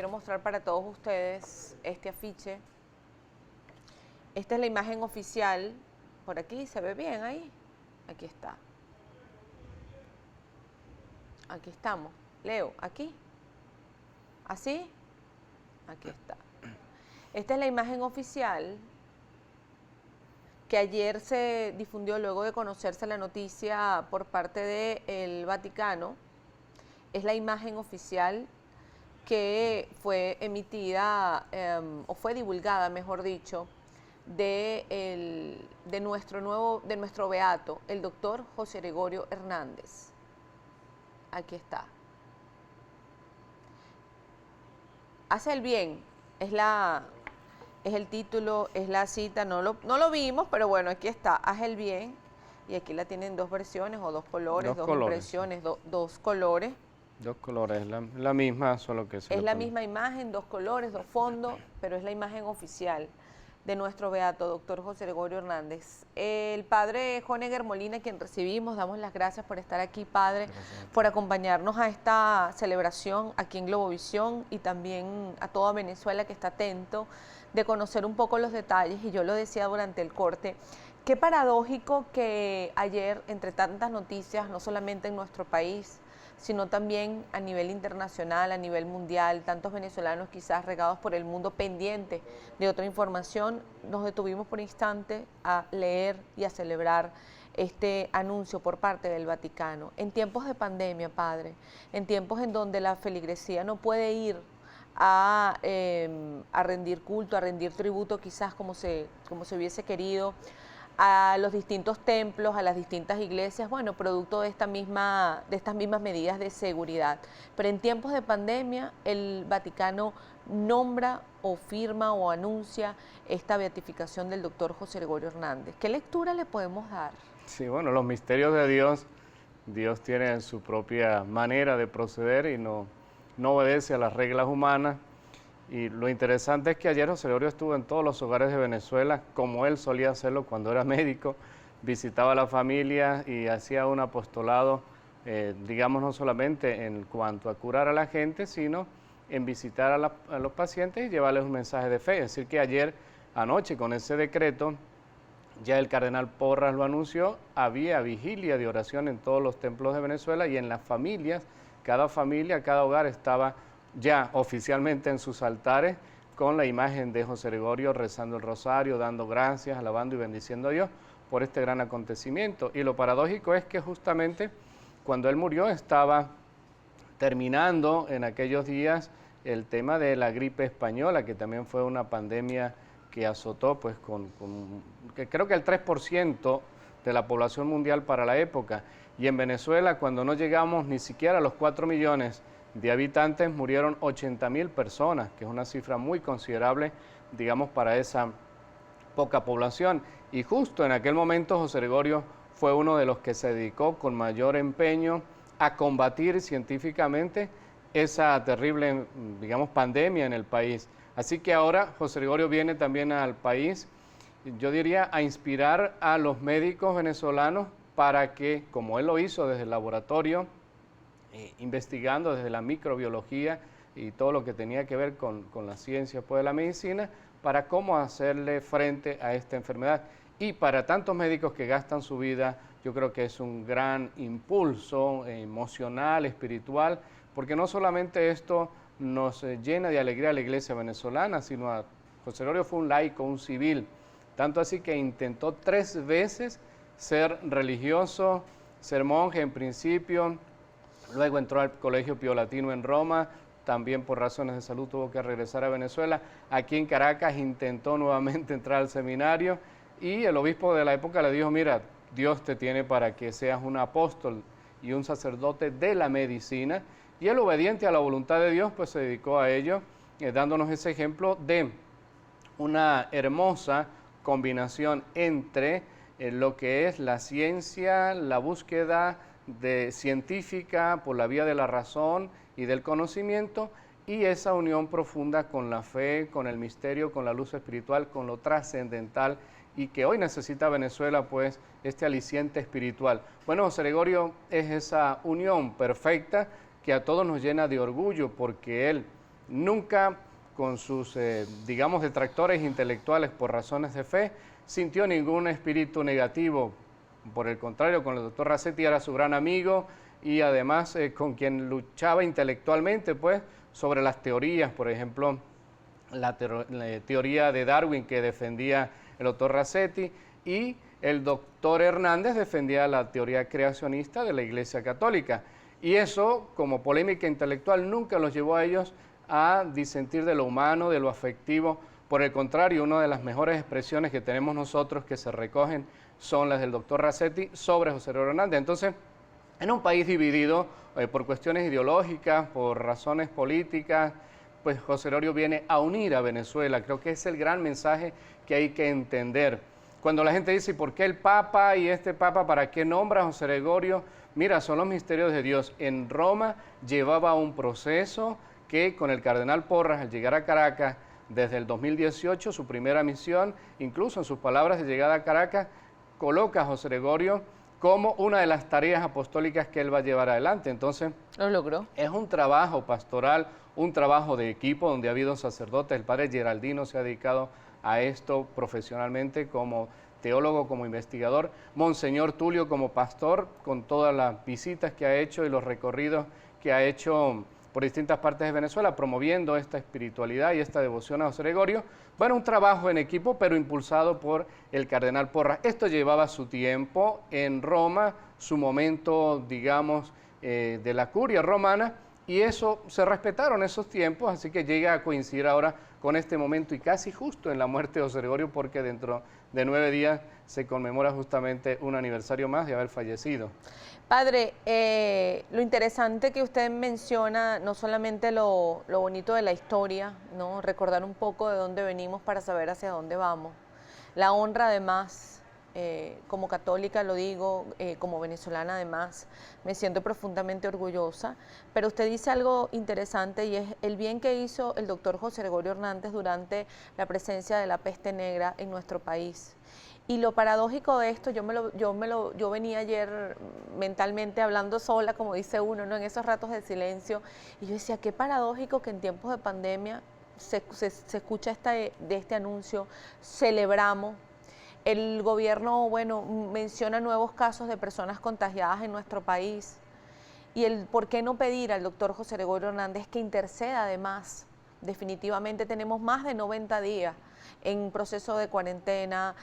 quiero mostrar para todos ustedes este afiche. Esta es la imagen oficial. Por aquí, ¿se ve bien ahí? Aquí está. Aquí estamos. Leo, aquí. ¿Así? Aquí está. Esta es la imagen oficial que ayer se difundió luego de conocerse la noticia por parte del Vaticano. Es la imagen oficial que fue emitida o fue divulgada, mejor dicho, de nuestro beato, el doctor José Gregorio Hernández. Aquí está. Hace el bien, es el título, es la cita, no lo vimos, pero bueno, aquí está, haz el bien, y aquí la tienen dos versiones o dos colores, dos impresiones, dos colores. Dos colores, la misma, solo que es la misma imagen, dos colores, dos fondos, pero es la imagen oficial de nuestro beato, doctor José Gregorio Hernández. El padre Honegger Molina, quien recibimos, damos las gracias por estar aquí, padre, por acompañarnos a esta celebración aquí en Globovisión y también a toda Venezuela que está atento de conocer un poco los detalles, y yo lo decía durante el corte, qué paradójico que ayer, entre tantas noticias, no solamente en nuestro país, sino también a nivel internacional, a nivel mundial, tantos venezolanos quizás regados por el mundo pendientes de otra información, nos detuvimos por instante a leer y a celebrar este anuncio por parte del Vaticano. En tiempos de pandemia, padre, en tiempos en donde la feligresía no puede ir a rendir culto, a rendir tributo quizás como se hubiese querido, a los distintos templos, a las distintas iglesias, bueno, producto de estas mismas medidas de seguridad. Pero en tiempos de pandemia, el Vaticano nombra o firma o anuncia esta beatificación del doctor José Gregorio Hernández. ¿Qué lectura le podemos dar? Sí, bueno, los misterios de Dios, Dios tiene su propia manera de proceder y no obedece a las reglas humanas. Y lo interesante es que ayer José Gregorio estuvo en todos los hogares de Venezuela, como él solía hacerlo cuando era médico, visitaba a la familia y hacía un apostolado, digamos, no solamente en cuanto a curar a la gente, sino en visitar a los pacientes y llevarles un mensaje de fe. Es decir, que ayer, anoche, con ese decreto, ya el cardenal Porras lo anunció, había vigilia de oración en todos los templos de Venezuela y en las familias, cada hogar estaba ya oficialmente en sus altares con la imagen de José Gregorio rezando el rosario, dando gracias, alabando y bendiciendo a Dios por este gran acontecimiento. Y lo paradójico es que justamente cuando él murió estaba terminando en aquellos días el tema de la gripe española, que también fue una pandemia que azotó pues que creo que el 3% de la población mundial para la época. Y en Venezuela, cuando no llegamos ni siquiera a los 4 millones de habitantes, murieron 80.000 personas, que es una cifra muy considerable, digamos, para esa poca población. Y justo en aquel momento José Gregorio fue uno de los que se dedicó con mayor empeño a combatir científicamente esa terrible, digamos, pandemia en el país. Así que ahora José Gregorio viene también al país, yo diría, a inspirar a los médicos venezolanos para que, como él lo hizo desde el laboratorio, investigando desde la microbiología y todo lo que tenía que ver con la ciencia pues, de la medicina, para cómo hacerle frente a esta enfermedad. Y para tantos médicos que gastan su vida, yo creo que es un gran impulso emocional, espiritual, porque no solamente esto nos llena de alegría a la iglesia venezolana, sino a José Gregorio fue un laico, un civil, tanto así que intentó 3 veces ser religioso, ser monje en principio, luego entró al Colegio Pío Latino en Roma, también por razones de salud tuvo que regresar a Venezuela. Aquí en Caracas intentó nuevamente entrar al seminario y el obispo de la época le dijo, mira, Dios te tiene para que seas un apóstol y un sacerdote de la medicina. Y él, obediente a la voluntad de Dios, pues se dedicó a ello, dándonos ese ejemplo de una hermosa combinación entre lo que es la ciencia, la búsqueda científica por la vía de la razón y del conocimiento, y esa unión profunda con la fe, con el misterio, con la luz espiritual, con lo trascendental, y que hoy necesita Venezuela, pues, este aliciente espiritual. Bueno, José Gregorio es esa unión perfecta que a todos nos llena de orgullo, porque él nunca con sus, digamos, detractores intelectuales por razones de fe, sintió ningún espíritu negativo. Por el contrario, con el doctor Racetti era su gran amigo y además con quien luchaba intelectualmente, pues, sobre las teorías, por ejemplo, la teoría de Darwin que defendía el doctor Racetti, y el doctor Hernández defendía la teoría creacionista de la Iglesia Católica. Y eso, como polémica intelectual, nunca los llevó a ellos a disentir de lo humano, de lo afectivo. Por el contrario, una de las mejores expresiones que tenemos nosotros que se recogen son las del doctor Racetti sobre José Gregorio Hernández. Entonces, en un país dividido por cuestiones ideológicas, por razones políticas, pues José Gregorio viene a unir a Venezuela. Creo que es el gran mensaje que hay que entender. Cuando la gente dice, ¿por qué el Papa y este Papa, para qué nombra a José Gregorio? Mira, son los misterios de Dios. En Roma llevaba un proceso que con el cardenal Porras, al llegar a Caracas, desde el 2018, su primera misión, incluso en sus palabras de llegada a Caracas, coloca a José Gregorio como una de las tareas apostólicas que él va a llevar adelante. Entonces, lo logró. Es un trabajo pastoral, un trabajo de equipo donde ha habido sacerdotes. El padre Geraldino se ha dedicado a esto profesionalmente como teólogo, como investigador. Monseñor Tulio como pastor, con todas las visitas que ha hecho y los recorridos que ha hecho por distintas partes de Venezuela, promoviendo esta espiritualidad y esta devoción a José Gregorio. Bueno, un trabajo en equipo, pero impulsado por el cardenal Porras. Esto llevaba su tiempo en Roma, su momento, digamos, de la curia romana, y eso se respetaron esos tiempos, así que llega a coincidir ahora con este momento y casi justo en la muerte de José Gregorio, porque dentro de 9 días se conmemora justamente un aniversario más de haber fallecido. Padre, lo interesante que usted menciona, no solamente lo bonito de la historia, ¿no? Recordar un poco de dónde venimos para saber hacia dónde vamos. La honra además, como católica lo digo, como venezolana además, me siento profundamente orgullosa, pero usted dice algo interesante y es el bien que hizo el doctor José Gregorio Hernández durante la presencia de la peste negra en nuestro país. Y lo paradójico de esto, yo venía ayer mentalmente hablando sola, como dice uno, ¿no? En esos ratos de silencio, y yo decía, qué paradójico que en tiempos de pandemia se escucha de este anuncio, celebramos. El gobierno, bueno, menciona nuevos casos de personas contagiadas en nuestro país. Y el por qué no pedir al doctor José Gregorio Hernández que interceda además. Definitivamente tenemos más de 90 días en proceso de cuarentena,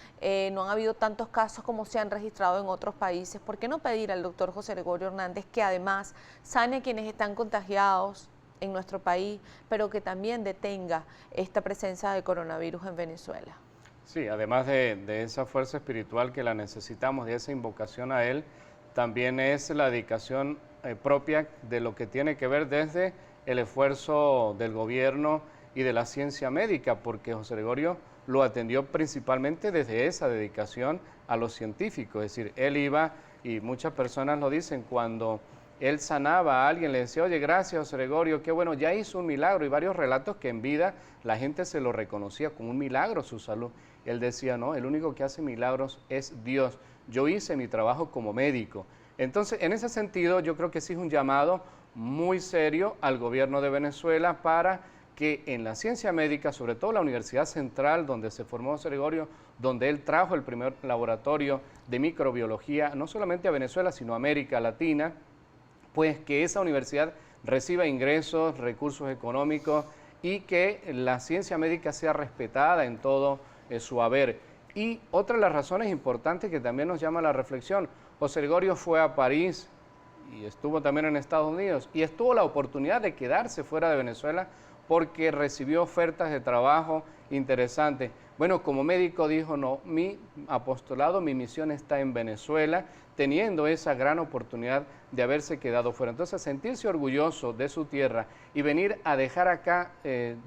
no han habido tantos casos como se han registrado en otros países. ¿Por qué no pedir al doctor José Gregorio Hernández que además sane a quienes están contagiados en nuestro país, pero que también detenga esta presencia de coronavirus en Venezuela? Sí, además de esa fuerza espiritual que la necesitamos, de esa invocación a Él, también es la dedicación propia de lo que tiene que ver desde el esfuerzo del gobierno y de la ciencia médica, porque José Gregorio lo atendió principalmente desde esa dedicación a los científicos. Es decir, él iba, y muchas personas lo dicen, cuando él sanaba a alguien, le decía, oye, gracias José Gregorio, qué bueno, ya hizo un milagro, y varios relatos que en vida la gente se lo reconocía como un milagro su salud. Él decía, no, el único que hace milagros es Dios, yo hice mi trabajo como médico. Entonces, en ese sentido, yo creo que sí es un llamado muy serio al gobierno de Venezuela para que en la ciencia médica, sobre todo la Universidad Central, donde se formó José Gregorio, donde él trajo el primer laboratorio de microbiología, no solamente a Venezuela, sino a América Latina, pues que esa universidad reciba ingresos, recursos económicos y que la ciencia médica sea respetada en todo su haber. Y otra de las razones importantes que también nos llama a la reflexión, José Gregorio fue a París y estuvo también en Estados Unidos y tuvo la oportunidad de quedarse fuera de Venezuela porque recibió ofertas de trabajo interesantes. Bueno, como médico dijo, no, mi apostolado, mi misión está en Venezuela, teniendo esa gran oportunidad de haberse quedado fuera. Entonces, sentirse orgulloso de su tierra y venir a dejar acá,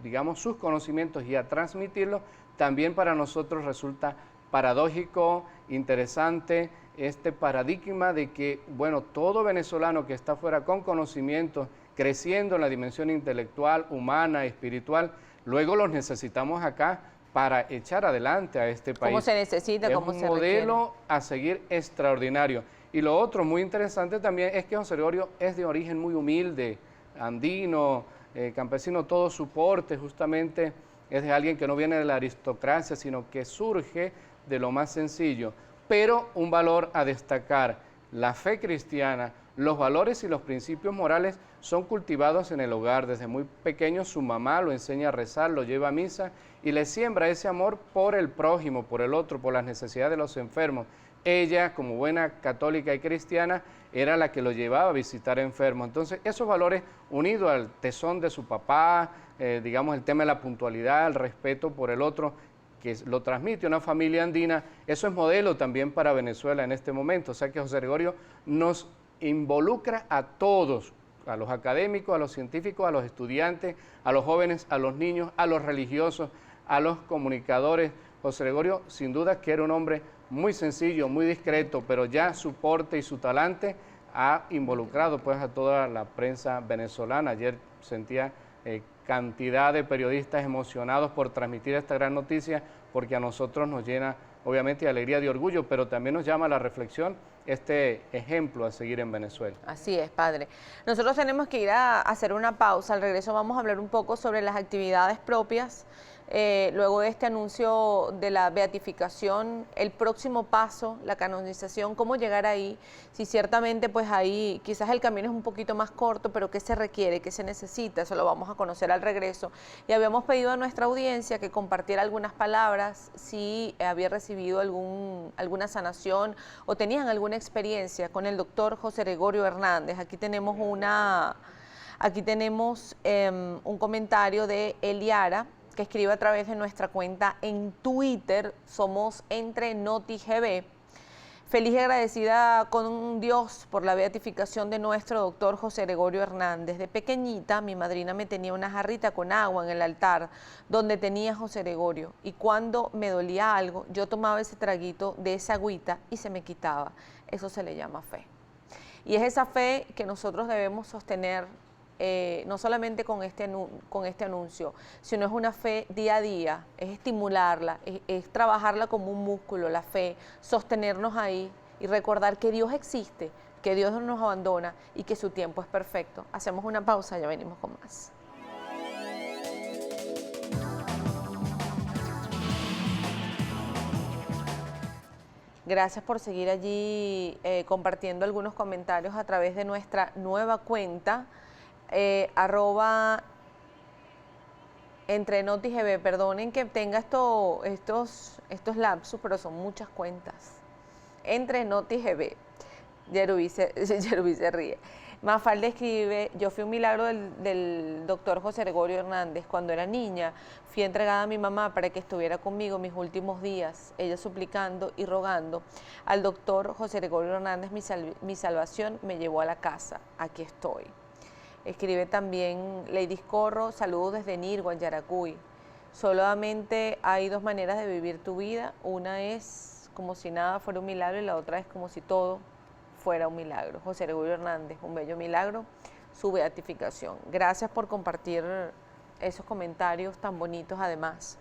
digamos, sus conocimientos y a transmitirlos, también para nosotros resulta paradójico, interesante, este paradigma de que, bueno, todo venezolano que está fuera con conocimientos, creciendo en la dimensión intelectual, humana, espiritual, luego los necesitamos acá para echar adelante a este país. ¿Cómo se necesita? ¿Cómo se requiere? Es un modelo a seguir extraordinario. Y lo otro muy interesante también es que José Gregorio es de origen muy humilde, andino, campesino, todo su porte justamente es de alguien que no viene de la aristocracia, sino que surge de lo más sencillo, pero un valor a destacar, la fe cristiana, los valores y los principios morales son cultivados en el hogar. Desde muy pequeño su mamá lo enseña a rezar, lo lleva a misa y le siembra ese amor por el prójimo, por el otro, por las necesidades de los enfermos. Ella, como buena católica y cristiana, era la que lo llevaba a visitar enfermos. Entonces, esos valores unidos al tesón de su papá, digamos el tema de la puntualidad, el respeto por el otro, que lo transmite una familia andina, eso es modelo también para Venezuela en este momento. O sea que José Gregorio nos involucra a todos, a los académicos, a los científicos, a los estudiantes, a los jóvenes, a los niños, a los religiosos, a los comunicadores. José Gregorio, sin duda que era un hombre muy sencillo, muy discreto, pero ya su porte y su talante ha involucrado pues a toda la prensa venezolana. Ayer sentía cantidad de periodistas emocionados por transmitir esta gran noticia, porque a nosotros nos llena obviamente de alegría, de orgullo, pero también nos llama a la reflexión este ejemplo a seguir en Venezuela. Así es, padre. Nosotros tenemos que ir a hacer una pausa. Al regreso vamos a hablar un poco sobre las actividades propias. Luego de este anuncio de la beatificación, el próximo paso, la canonización, cómo llegar ahí, si ciertamente pues ahí quizás el camino es un poquito más corto, pero qué se requiere, qué se necesita, eso lo vamos a conocer al regreso. Y habíamos pedido a nuestra audiencia que compartiera algunas palabras, si había recibido alguna sanación o tenían alguna experiencia con el doctor José Gregorio Hernández. Aquí tenemos un comentario de Eliara, que escribe a través de nuestra cuenta en Twitter, somos Entre Noti GB. Feliz y agradecida con Dios por la beatificación de nuestro doctor José Gregorio Hernández. De pequeñita, mi madrina me tenía una jarrita con agua en el altar donde tenía José Gregorio, y cuando me dolía algo, yo tomaba ese traguito de esa agüita y se me quitaba. Eso se le llama fe. Y es esa fe que nosotros debemos sostener, no solamente con este anuncio, sino es una fe día a día, es estimularla, es trabajarla como un músculo, la fe, sostenernos ahí y recordar que Dios existe, que Dios no nos abandona y que su tiempo es perfecto. Hacemos una pausa, ya venimos con más. Gracias por seguir allí compartiendo algunos comentarios a través de nuestra nueva cuenta, Entre Noti GB. Perdonen que tenga estos lapsus, pero son muchas cuentas. Entre Noti GB. Yerubi se ríe. Mafalda escribe: yo fui un milagro del doctor José Gregorio Hernández. Cuando era niña, fui entregada a mi mamá para que estuviera conmigo mis últimos días, ella suplicando y rogando al doctor José Gregorio Hernández mi salvación, me llevó a la casa. Aquí estoy. Escribe también Lady Corro: saludos desde Nirguan, Yaracuy. Solamente hay dos maneras de vivir tu vida. Una es como si nada fuera un milagro y la otra es como si todo fuera un milagro. José Gregorio Hernández, un bello milagro, su beatificación. Gracias por compartir esos comentarios tan bonitos además.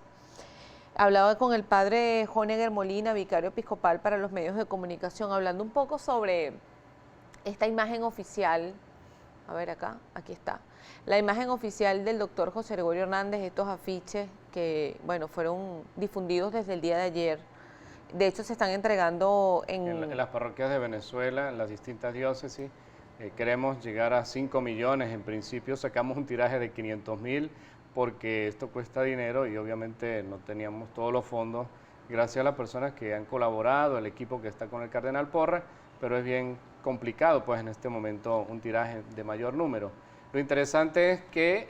Hablaba con el padre Honegger Molina, vicario episcopal para los medios de comunicación, hablando un poco sobre esta imagen oficial. A ver acá, aquí está. La imagen oficial del doctor José Gregorio Hernández, estos afiches que, bueno, fueron difundidos desde el día de ayer. De hecho, se están entregando en las parroquias de Venezuela, en las distintas diócesis. Queremos llegar a 5 millones. En principio sacamos un tiraje de 500.000 porque esto cuesta dinero y obviamente no teníamos todos los fondos. Gracias a las personas que han colaborado, el equipo que está con el Cardenal Porras, pero es bien complicado pues en este momento un tiraje de mayor número. Lo interesante es que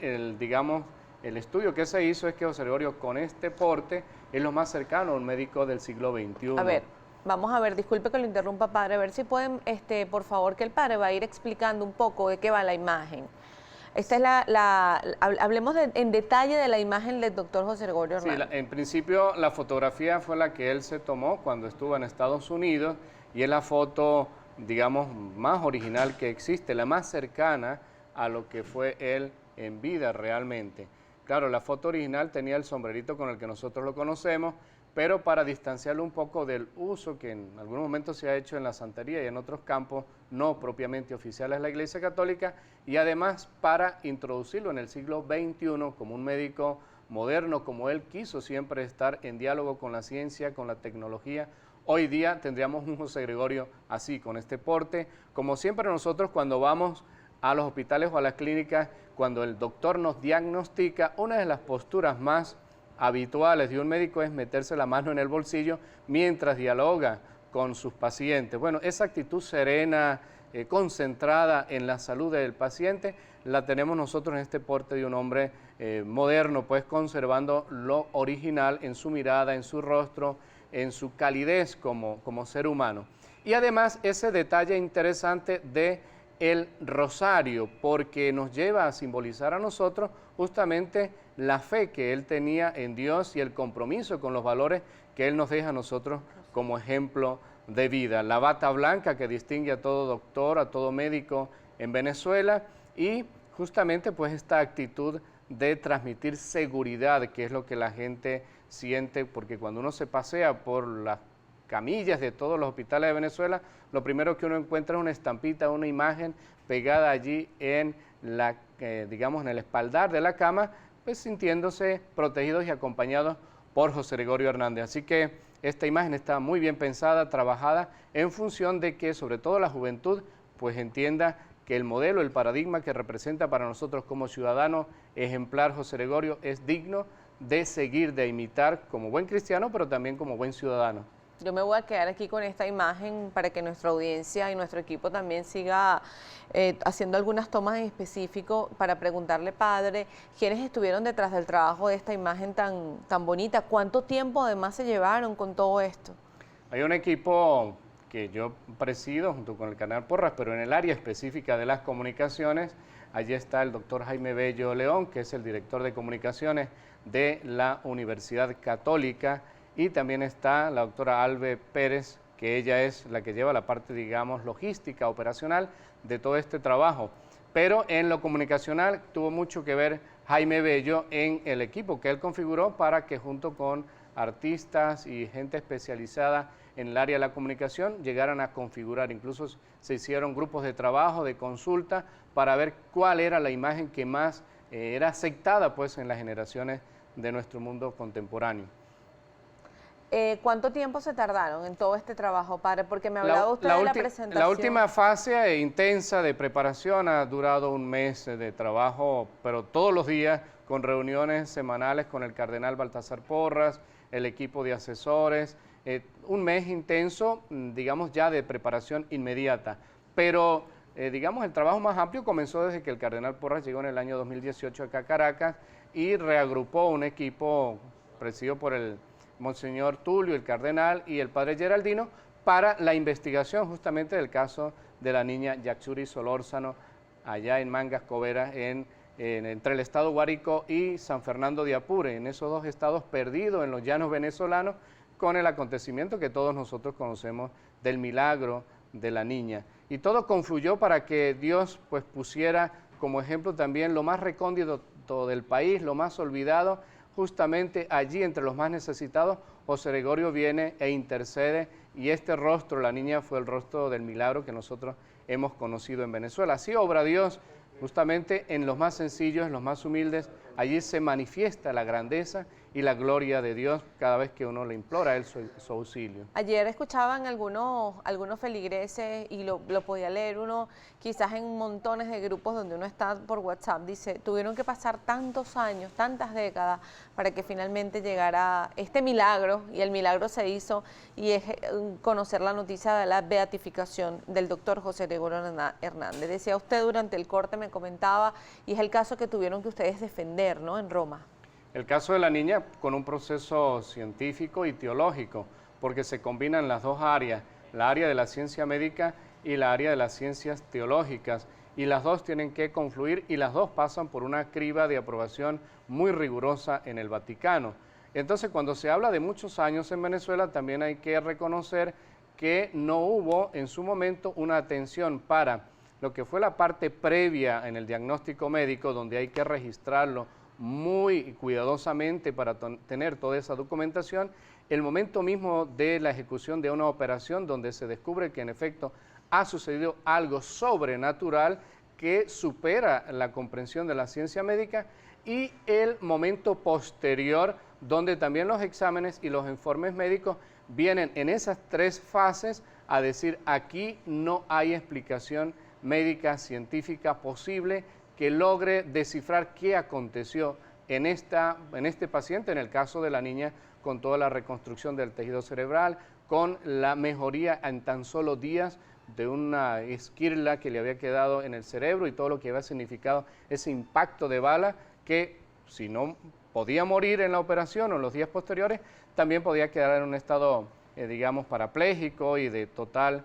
el estudio que se hizo es que José Gregorio con este porte es lo más cercano a un médico del siglo XXI. A ver, vamos a ver, disculpe que lo interrumpa, padre, a ver si pueden, por favor, que el padre va a ir explicando un poco de qué va la imagen. Esta es hablemos en detalle de la imagen del doctor José Gregorio Hernández. Sí, en principio la fotografía fue la que él se tomó cuando estuvo en Estados Unidos y es la foto, digamos, más original que existe, la más cercana a lo que fue él en vida realmente. Claro, la foto original tenía el sombrerito con el que nosotros lo conocemos, pero para distanciarlo un poco del uso que en algunos momentos se ha hecho en la santería y en otros campos no propiamente oficiales de la Iglesia Católica, y además para introducirlo en el siglo XXI como un médico moderno, como él quiso siempre estar en diálogo con la ciencia, con la tecnología. Hoy día tendríamos un José Gregorio así, con este porte. Como siempre nosotros cuando vamos a los hospitales o a las clínicas, cuando el doctor nos diagnostica, una de las posturas más habituales de un médico es meterse la mano en el bolsillo mientras dialoga con sus pacientes. Bueno, esa actitud serena, concentrada en la salud del paciente, la tenemos nosotros en este porte de un hombre moderno, pues conservando lo original en su mirada, en su rostro, en su calidez como ser humano. Y además ese detalle interesante de el rosario, porque nos lleva a simbolizar a nosotros justamente la fe que él tenía en Dios y el compromiso con los valores que él nos deja a nosotros como ejemplo de vida. La bata blanca que distingue a todo doctor, a todo médico en Venezuela, y justamente pues esta actitud de transmitir seguridad, que es lo que la gente siente, porque cuando uno se pasea por las camillas de todos los hospitales de Venezuela, lo primero que uno encuentra es una estampita, una imagen pegada allí en la, digamos, en el espaldar de la cama, pues sintiéndose protegidos y acompañados por José Gregorio Hernández. Así que esta imagen está muy bien pensada, trabajada, en función de que sobre todo la juventud pues entienda que el modelo, el paradigma que representa para nosotros como ciudadano ejemplar José Gregorio es digno de seguir, de imitar como buen cristiano, pero también como buen ciudadano. Yo me voy a quedar aquí con esta imagen para que nuestra audiencia y nuestro equipo también siga haciendo algunas tomas en específico para preguntarle, padre, ¿quiénes estuvieron detrás del trabajo de esta imagen tan bonita? ¿Cuánto tiempo además se llevaron con todo esto? Hay un equipo que yo presido junto con el Cardenal Porras, pero en el área específica de las comunicaciones. Allí está el doctor Jaime Bello León, que es el director de comunicaciones de la Universidad Católica, y también está la doctora Albe Pérez, que ella es la que lleva la parte, digamos, logística, operacional de todo este trabajo. Pero en lo comunicacional tuvo mucho que ver Jaime Bello en el equipo que él configuró para que junto con artistas y gente especializada en el área de la comunicación llegaran a configurar. Incluso se hicieron grupos de trabajo, de consulta, para ver cuál era la imagen que más era aceptada pues, en las generaciones de nuestro mundo contemporáneo. ¿Cuánto tiempo se tardaron en todo este trabajo, padre? Porque me hablaba usted de la presentación. La última fase intensa de preparación ha durado un mes de trabajo, pero todos los días con reuniones semanales con el cardenal Baltasar Porras, el equipo de asesores, un mes intenso, digamos ya de preparación inmediata, pero digamos el trabajo más amplio comenzó desde que el cardenal Porras llegó en el año 2018 acá a Caracas y reagrupó un equipo presidido por el Monseñor Tulio, el cardenal, y el padre Geraldino, para la investigación justamente del caso de la niña Yaxuri Solórzano, allá en Mangas Covera, entre el estado Guárico y San Fernando de Apure, en esos dos estados perdidos en los llanos venezolanos, con el acontecimiento que todos nosotros conocemos del milagro de la niña. Y todo confluyó para que Dios pues pusiera como ejemplo también lo más recóndito del país, lo más olvidado, justamente allí entre los más necesitados. José Gregorio viene e intercede, y este rostro, la niña, fue el rostro del milagro que nosotros hemos conocido en Venezuela. Así obra Dios, justamente en los más sencillos, en los más humildes, allí se manifiesta la grandeza y la gloria de Dios cada vez que uno le implora a Él su auxilio. Ayer escuchaban algunos feligreses, y lo podía leer uno quizás en montones de grupos donde uno está por WhatsApp, dice, tuvieron que pasar tantos años, tantas décadas, para que finalmente llegara este milagro, y el milagro se hizo, y es conocer la noticia de la beatificación del doctor José Gregorio Hernández. Decía usted durante el corte, me comentaba, y es el caso que tuvieron que ustedes defender, ¿no?, en Roma. El caso de la niña con un proceso científico y teológico, porque se combinan las dos áreas, la área de la ciencia médica y la área de las ciencias teológicas, y las dos tienen que confluir y las dos pasan por una criba de aprobación muy rigurosa en el Vaticano. Entonces, cuando se habla de muchos años en Venezuela, también hay que reconocer que no hubo en su momento una atención para lo que fue la parte previa en el diagnóstico médico, donde hay que registrarlo muy cuidadosamente para tener toda esa documentación. El momento mismo de la ejecución de una operación donde se descubre que en efecto ha sucedido algo sobrenatural que supera la comprensión de la ciencia médica, y el momento posterior donde también los exámenes y los informes médicos vienen en esas tres fases a decir aquí no hay explicación médica científica posible que logre descifrar qué aconteció en este paciente, en el caso de la niña, con toda la reconstrucción del tejido cerebral, con la mejoría en tan solo días de una esquirla que le había quedado en el cerebro y todo lo que había significado ese impacto de bala que, si no podía morir en la operación o en los días posteriores, también podía quedar en un estado, digamos, parapléjico y de total,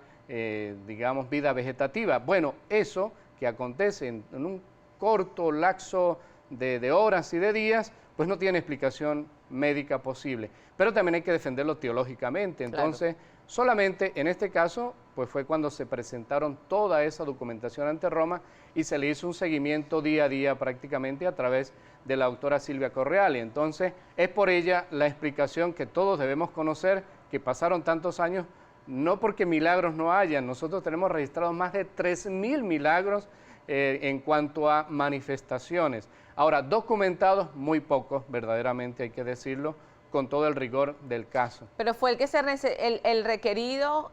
digamos, vida vegetativa. Bueno, eso que acontece en un corto lapso de horas y de días, pues no tiene explicación médica posible. Pero también hay que defenderlo teológicamente. Entonces, claro, solamente en este caso, pues fue cuando se presentaron toda esa documentación ante Roma y se le hizo un seguimiento día a día prácticamente a través de la doctora Silvia Correal. Y entonces es por ella la explicación que todos debemos conocer, que pasaron tantos años, no porque milagros no hayan. Nosotros tenemos registrados más de 3.000 milagros en cuanto a manifestaciones. Ahora, documentados muy pocos, verdaderamente hay que decirlo, con todo el rigor del caso. Pero fue el que el requerido,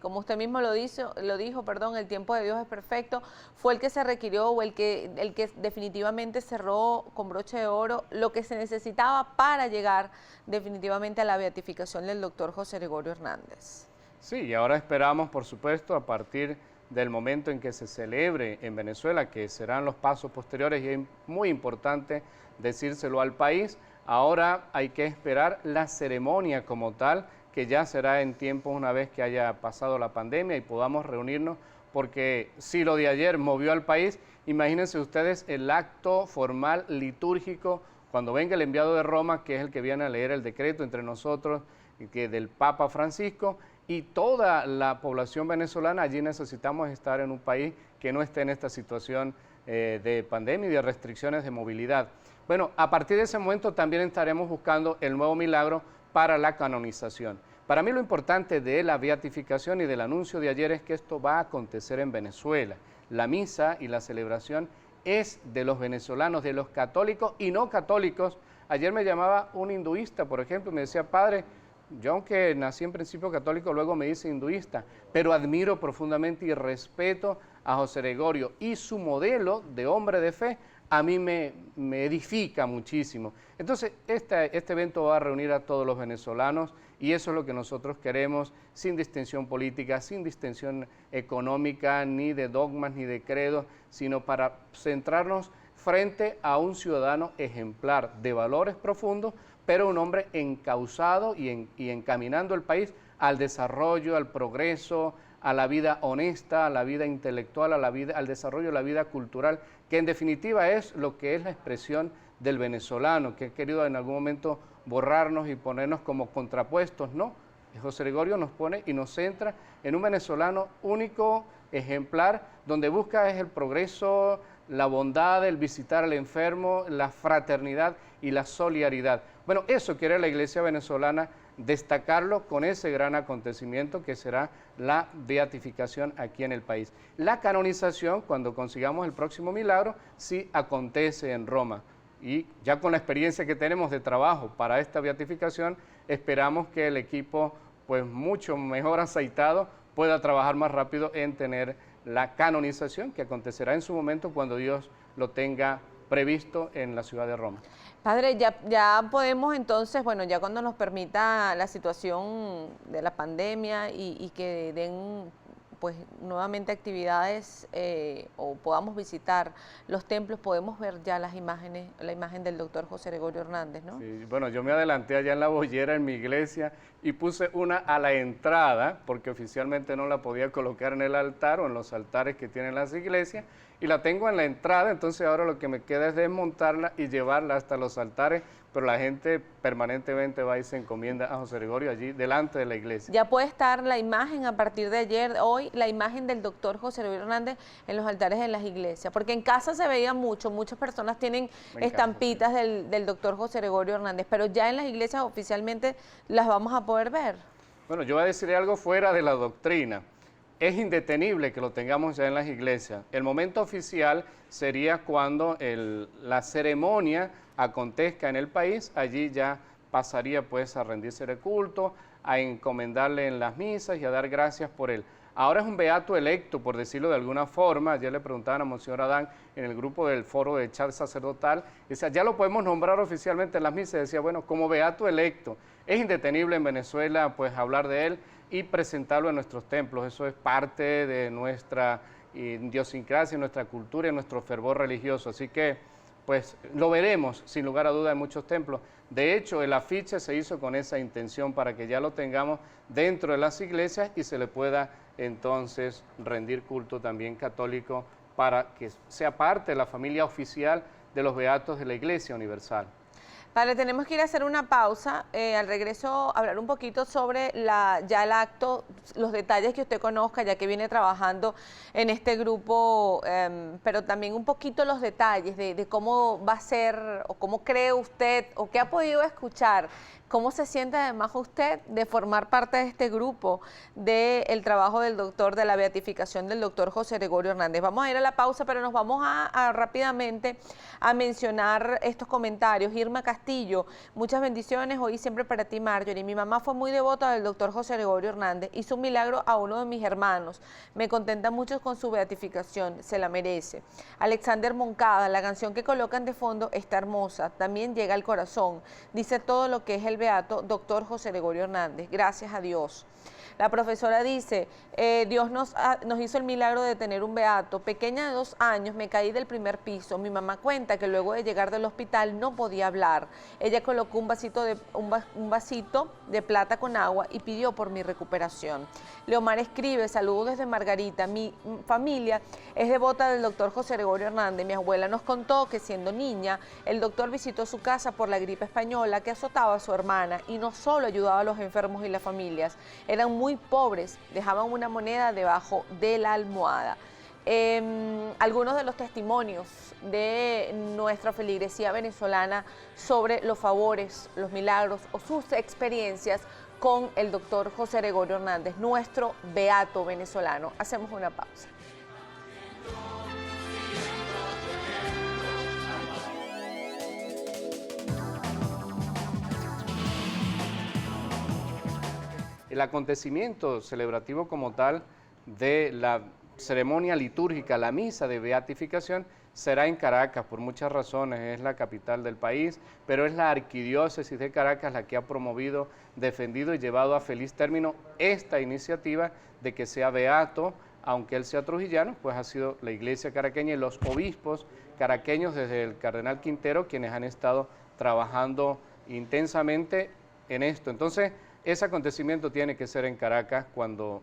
como usted mismo lo dijo, perdón, el tiempo de Dios es perfecto, fue el que se requirió o el que definitivamente cerró con broche de oro lo que se necesitaba para llegar definitivamente a la beatificación del doctor José Gregorio Hernández. Sí, y ahora esperamos, por supuesto, a partir del momento en que se celebre en Venezuela, que serán los pasos posteriores, y es muy importante decírselo al país. Ahora hay que esperar la ceremonia como tal, que ya será en tiempo una vez que haya pasado la pandemia y podamos reunirnos, porque si lo de ayer movió al país, imagínense ustedes el acto formal litúrgico cuando venga el enviado de Roma, que es el que viene a leer el decreto entre nosotros, que del Papa Francisco, y toda la población venezolana. Allí necesitamos estar en un país que no esté en esta situación de pandemia y de restricciones de movilidad. Bueno, a partir de ese momento también estaremos buscando el nuevo milagro para la canonización. Para mí lo importante de la beatificación y del anuncio de ayer es que esto va a acontecer en Venezuela. La misa y la celebración es de los venezolanos, de los católicos y no católicos. Ayer me llamaba un hinduista, por ejemplo, y me decía, padre, yo aunque nací en principio católico, luego me hice hinduista, pero admiro profundamente y respeto a José Gregorio y su modelo de hombre de fe a mí me edifica muchísimo. Entonces, este evento va a reunir a todos los venezolanos y eso es lo que nosotros queremos, sin distinción política, sin distinción económica, ni de dogmas, ni de credos, sino para centrarnos frente a un ciudadano ejemplar de valores profundos, pero un hombre encauzado y encaminando el país al desarrollo, al progreso, a la vida honesta, a la vida intelectual, al desarrollo de la vida cultural, que en definitiva es lo que es la expresión del venezolano, que ha querido en algún momento borrarnos y ponernos como contrapuestos, ¿no? José Gregorio nos pone y nos centra en un venezolano único, ejemplar, donde busca es el progreso, la bondad, el visitar al enfermo, la fraternidad y la solidaridad. Bueno, eso quiere la Iglesia venezolana, destacarlo con ese gran acontecimiento que será la beatificación aquí en el país. La canonización, cuando consigamos el próximo milagro, sí acontece en Roma. Y ya con la experiencia que tenemos de trabajo para esta beatificación, esperamos que el equipo, pues mucho mejor aceitado, pueda trabajar más rápido en tener la canonización, que acontecerá en su momento cuando Dios lo tenga previsto en la ciudad de Roma. Padre, ya podemos entonces, bueno, ya cuando nos permita la situación de la pandemia y que den pues nuevamente actividades o podamos visitar los templos, podemos ver ya las imágenes, la imagen del doctor José Gregorio Hernández, ¿no? Sí, bueno, yo me adelanté allá en la bollera en mi iglesia y puse una a la entrada, porque oficialmente no la podía colocar en el altar o en los altares que tienen las iglesias, y la tengo en la entrada, entonces ahora lo que me queda es desmontarla y llevarla hasta los altares pero la gente permanentemente va y se encomienda a José Gregorio allí delante de la iglesia. Ya puede estar la imagen a partir de ayer, hoy, la imagen del doctor José Gregorio Hernández en los altares de las iglesias, porque en casa se veía mucho, muchas personas tienen estampitas del doctor José Gregorio Hernández, pero ya en las iglesias oficialmente las vamos a poder ver. Bueno, yo voy a decir algo fuera de la doctrina. Es indetenible que lo tengamos ya en las iglesias. El momento oficial sería cuando la ceremonia acontezca en el país, allí ya pasaría pues a rendirse de culto, a encomendarle en las misas y a dar gracias por él. Ahora es un beato electo, por decirlo de alguna forma. Ayer le preguntaban a Monseñor Adán en el grupo del foro de chat sacerdotal, decía, ya lo podemos nombrar oficialmente en las misas. Decía, bueno, como beato electo, es indetenible en Venezuela pues hablar de él y presentarlo en nuestros templos. Eso es parte de nuestra idiosincrasia, nuestra cultura y nuestro fervor religioso. Así que pues lo veremos sin lugar a duda en muchos templos. De hecho, el afiche se hizo con esa intención para que ya lo tengamos dentro de las iglesias y se le pueda entonces rendir culto también católico para que sea parte de la familia oficial de los beatos de la Iglesia Universal. Padre, tenemos que ir a hacer una pausa, al regreso hablar un poquito sobre ya el acto, los detalles que usted conozca, ya que viene trabajando en este grupo, pero también un poquito los detalles de cómo va a ser, o cómo cree usted, o qué ha podido escuchar, cómo se siente además usted de formar parte de este grupo, del trabajo del doctor, de la beatificación del doctor José Gregorio Hernández. Vamos a ir a la pausa, pero nos vamos a rápidamente a mencionar estos comentarios. Irma Castillo, muchas bendiciones hoy y siempre para ti, Marjorie. Mi mamá fue muy devota del doctor José Gregorio Hernández, hizo un milagro a uno de mis hermanos. Me contenta mucho con su beatificación, se la merece. Alexander Moncada, la canción que colocan de fondo está hermosa, también llega al corazón. Dice todo lo que es el beato doctor José Gregorio Hernández. Gracias a Dios. La profesora dice, Dios nos hizo el milagro de tener un beato. Pequeña de 2 años, me caí del primer piso. Mi mamá cuenta que luego de llegar del hospital no podía hablar. Ella colocó un vasito de plata con agua y pidió por mi recuperación. Leomar escribe, saludos desde Margarita. Mi familia es devota del doctor José Gregorio Hernández. Mi abuela nos contó que siendo niña, el doctor visitó su casa por la gripe española que azotaba a su hermana y no solo ayudaba a los enfermos y las familias, eran muy pobres, dejaban una moneda debajo de la almohada. Algunos de los testimonios de nuestra feligresía venezolana sobre los favores, los milagros o sus experiencias con el doctor José Gregorio Hernández, nuestro beato venezolano. Hacemos una pausa. El acontecimiento celebrativo como tal de la ceremonia litúrgica, la misa de beatificación, será en Caracas por muchas razones. Es la capital del país, pero es la arquidiócesis de Caracas la que ha promovido, defendido y llevado a feliz término esta iniciativa de que sea beato, aunque él sea trujillano, pues ha sido la iglesia caraqueña y los obispos caraqueños desde el cardenal Quintero quienes han estado trabajando intensamente en esto. Entonces, ese acontecimiento tiene que ser en Caracas cuando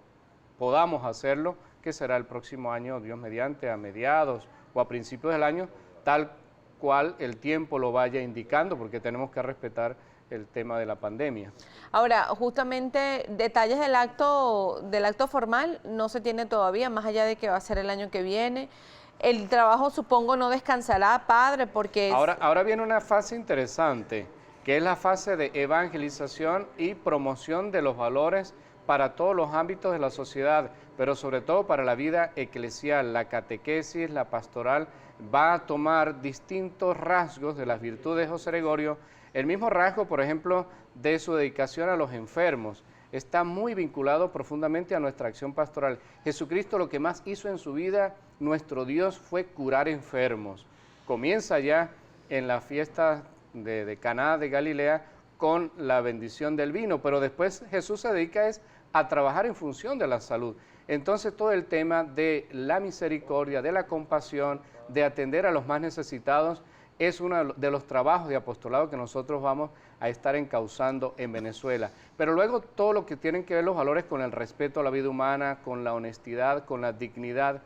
podamos hacerlo, que será el próximo año, Dios mediante, a mediados o a principios del año, tal cual el tiempo lo vaya indicando, porque tenemos que respetar el tema de la pandemia. Ahora, justamente detalles del acto formal no se tiene todavía, más allá de que va a ser el año que viene. El trabajo, supongo, no descansará, padre, porque... Ahora viene una fase interesante, que es la fase de evangelización y promoción de los valores para todos los ámbitos de la sociedad, pero sobre todo para la vida eclesial. La catequesis, la pastoral, va a tomar distintos rasgos de las virtudes de José Gregorio. El mismo rasgo, por ejemplo, de su dedicación a los enfermos, está muy vinculado profundamente a nuestra acción pastoral. Jesucristo lo que más hizo en su vida, nuestro Dios, fue curar enfermos. Comienza ya en la fiesta de Caná de Galilea con la bendición del vino, pero después Jesús se dedica a trabajar en función de la salud. Entonces todo el tema de la misericordia, de la compasión, de atender a los más necesitados, es uno de los trabajos de apostolado que nosotros vamos a estar encauzando en Venezuela. Pero luego todo lo que tienen que ver los valores con el respeto a la vida humana, con la honestidad, con la dignidad.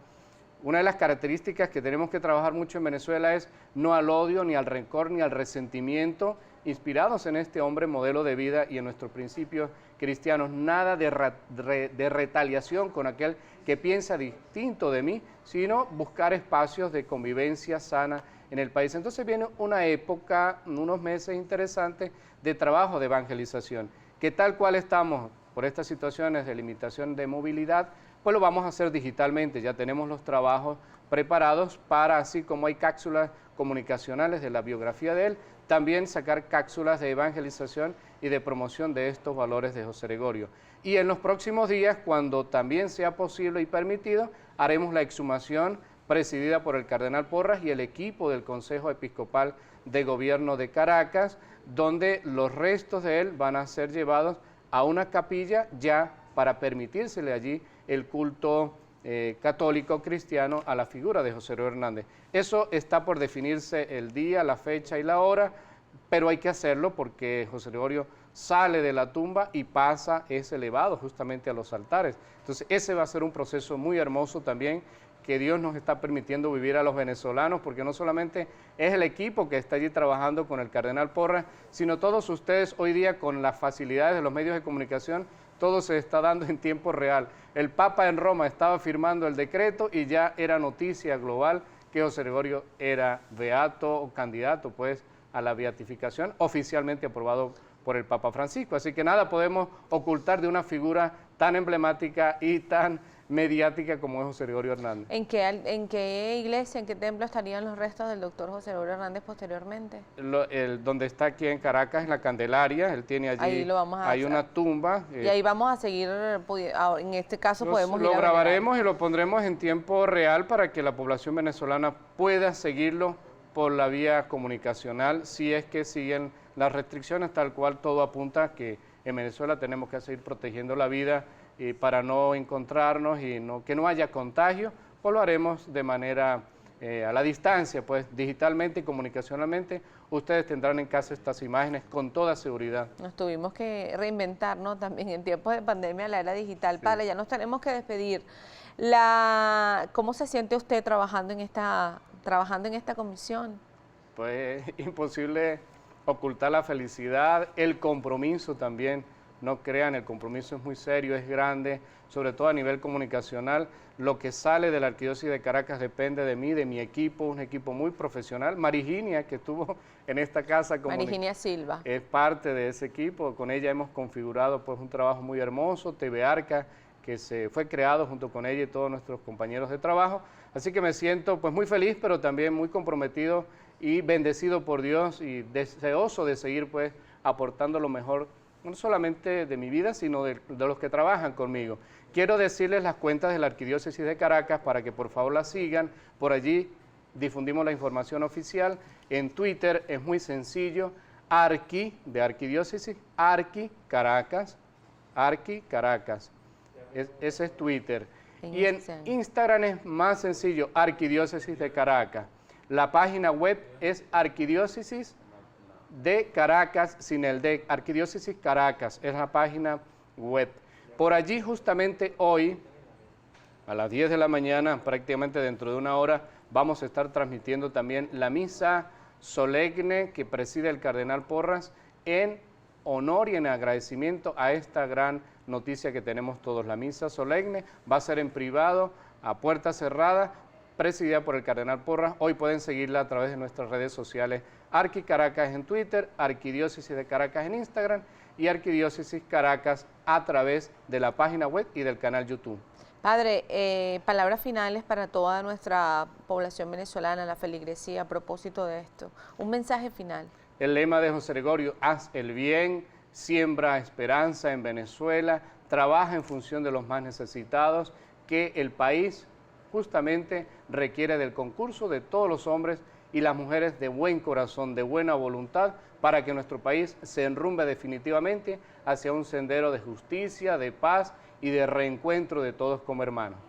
Una de las características que tenemos que trabajar mucho en Venezuela es no al odio, ni al rencor, ni al resentimiento, inspirados en este hombre modelo de vida y en nuestros principios cristianos, nada de retaliación con aquel que piensa distinto de mí, sino buscar espacios de convivencia sana en el país. Entonces viene una época, unos meses interesantes de trabajo de evangelización, que tal cual estamos por estas situaciones de limitación de movilidad, pues lo vamos a hacer digitalmente. Ya tenemos los trabajos preparados para, así como hay cápsulas comunicacionales de la biografía de él, también sacar cápsulas de evangelización y de promoción de estos valores de José Gregorio. Y en los próximos días, cuando también sea posible y permitido, haremos la exhumación presidida por el cardenal Porras y el equipo del Consejo Episcopal de Gobierno de Caracas, donde los restos de él van a ser llevados a una capilla ya para permitírsele allí el culto católico cristiano a la figura de José Gregorio Hernández. Eso está por definirse el día, la fecha y la hora, pero hay que hacerlo porque José Gregorio sale de la tumba y es elevado justamente a los altares. Entonces ese va a ser un proceso muy hermoso también que Dios nos está permitiendo vivir a los venezolanos, porque no solamente es el equipo que está allí trabajando con el cardenal Porras, sino todos ustedes hoy día con las facilidades de los medios de comunicación, todo se está dando en tiempo real. El Papa en Roma estaba firmando el decreto y ya era noticia global que José Gregorio era beato o candidato pues a la beatificación, oficialmente aprobado por el Papa Francisco. Así que nada podemos ocultar de una figura tan emblemática y tan mediática como es José Gregorio Hernández. ¿En qué iglesia, en qué templo estarían los restos del doctor José Gregorio Hernández posteriormente? Donde está aquí en Caracas, en la Candelaria, él tiene allí, ahí lo vamos a hay hacer. Una tumba. Y ahí vamos a seguir, en este caso podemos ir lo a grabaremos y lo pondremos en tiempo real para que la población venezolana pueda seguirlo por la vía comunicacional, si es que siguen las restricciones, tal cual todo apunta que en Venezuela tenemos que seguir protegiendo la vida y para no encontrarnos y que no haya contagio, pues lo haremos de manera a la distancia, pues digitalmente y comunicacionalmente. Ustedes tendrán en casa estas imágenes con toda seguridad. Nos tuvimos que reinventar, ¿no? También en tiempos de pandemia, la era digital. Sí. Padre, ya nos tenemos que despedir. ¿Cómo se siente usted trabajando en esta comisión? Pues imposible ocultar la felicidad, el compromiso también. No crean, el compromiso es muy serio, es grande, sobre todo a nivel comunicacional. Lo que sale de la Arquidiócesis de Caracas depende de mí, de mi equipo, un equipo muy profesional. Mariginia, que estuvo en esta casa como Mariginia Silva, es parte de ese equipo. Con ella hemos configurado pues un trabajo muy hermoso, TV Arca, que se fue creado junto con ella y todos nuestros compañeros de trabajo. Así que me siento pues muy feliz, pero también muy comprometido y bendecido por Dios y deseoso de seguir pues aportando lo mejor, no solamente de mi vida, sino de los que trabajan conmigo. Quiero decirles las cuentas de la Arquidiócesis de Caracas para que por favor las sigan. Por allí difundimos la información oficial. En Twitter es muy sencillo, Arqui de Arquidiócesis, Arqui Caracas, ese es Twitter. Y en Instagram es más sencillo, Arquidiócesis de Caracas. La página web es Arquidiócesis de Caracas, sin el D, Arquidiócesis Caracas, es la página web. Por allí justamente hoy, a las 10 de la mañana, prácticamente dentro de una hora, vamos a estar transmitiendo también la misa solemne que preside el cardenal Porras en honor y en agradecimiento a esta gran noticia que tenemos todos. La misa solemne va a ser en privado, a puerta cerrada, presidida por el cardenal Porras. Hoy pueden seguirla a través de nuestras redes sociales, Arqui Caracas en Twitter, Arquidiócesis de Caracas en Instagram y Arquidiócesis Caracas a través de la página web y del canal YouTube. Padre, palabras finales para toda nuestra población venezolana, la feligresía, a propósito de esto. Un mensaje final. El lema de José Gregorio, haz el bien, siembra esperanza en Venezuela, trabaja en función de los más necesitados, que el país justamente requiere del concurso de todos los hombres y las mujeres de buen corazón, de buena voluntad, para que nuestro país se enrumbe definitivamente hacia un sendero de justicia, de paz y de reencuentro de todos como hermanos.